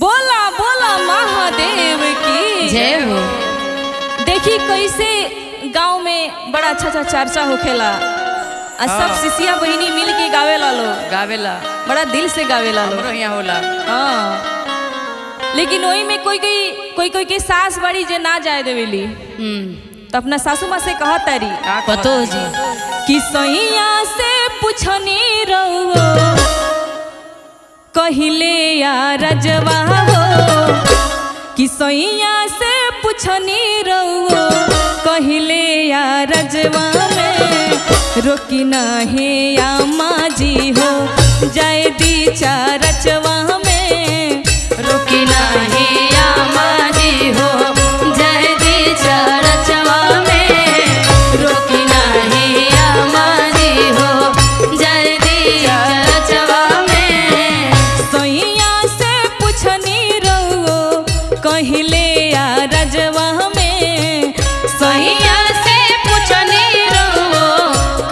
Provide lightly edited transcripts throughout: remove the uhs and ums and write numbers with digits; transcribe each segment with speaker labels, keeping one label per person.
Speaker 1: बोला बोला महादेव की
Speaker 2: जय हो।
Speaker 1: देखी कैसे गांव में बड़ा अच्छा चर्चा होखेला और सब शिष्या बहिनी मिल के गावेला लोग,
Speaker 2: गावेला
Speaker 1: बड़ा दिल से गावेला लोग।
Speaker 2: हमरो यहाँ होला।
Speaker 1: हाँ, लेकिन वही में कोई के सास बड़ी जे ना जाए देवेली तो अपना सासू माँ से कहा तारी
Speaker 2: पतो जी
Speaker 1: कि सैया से पूछनी रहो कहिले या रजवा हो, कि सैया से पूछनी रहो कहिले या रजवा में रोकी नाही या माजी हो जाए दी चारचवा में
Speaker 2: रोकी नाही या माजी हो जय दी चारचवा में रोकी नाही या माजी हो जय दी चारचवा में
Speaker 1: सैया से पूछनी रहो कहिले या रजवा में
Speaker 2: सैया से पूछनी रहो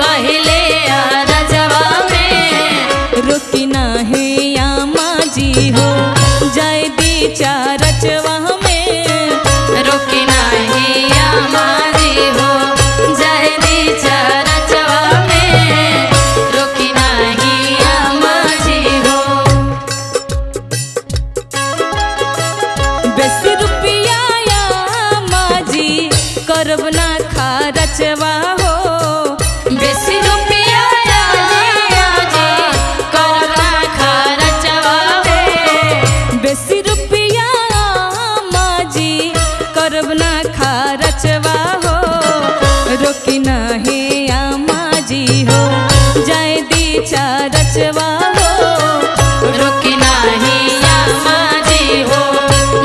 Speaker 2: कहिले या रजवा में
Speaker 1: रोकी नाही या माजी हो जय दी चारचवा में
Speaker 2: रोकी नाही या माजी हो जय दी चारचवा में रोकी नाही या माजी हो।
Speaker 1: बेसी रुपया या माजी करब ना खर्चवा हो,
Speaker 2: बेसी रुपया माजी करबा खर्चवा हो
Speaker 1: बेसी रुपया माजी करब ना खर्चवा हो रोकी नाही या माजी हो जय दी चारचवा हो
Speaker 2: रोकी नाही या माजी हो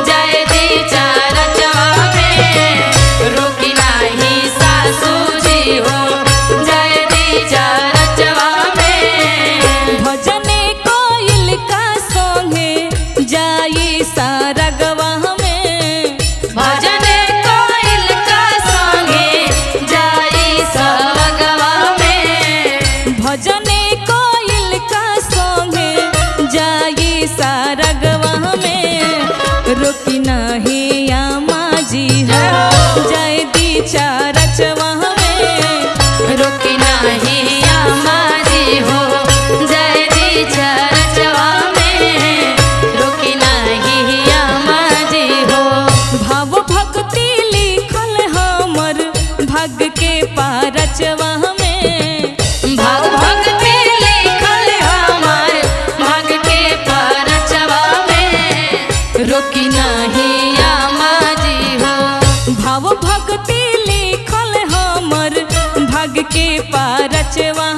Speaker 2: जय दी चारचवा में रोकी नाही सासू जी हो जय दी चारचवा में
Speaker 1: भजने कोयल का संगे जाई सारगवा में
Speaker 2: भजने कोयल का संगे जाई सरगवा में
Speaker 1: भजने कोयल का संगे जाई सारगवा में रोकी नाही या माजी हो जय दी चारचवा में
Speaker 2: रोकी नाही या माजी हो जय दी चारचवा में रोकी नाही या माजी हो।
Speaker 1: भाव भक्ति लिखल हमर भाग्य के पारचवा में
Speaker 2: भाव भक्ति लिखल हमार भाग के परचवा में रोकी नाही या माजी हो।
Speaker 1: भाव भक्ति लिखल हमर भाग्य के पारचवा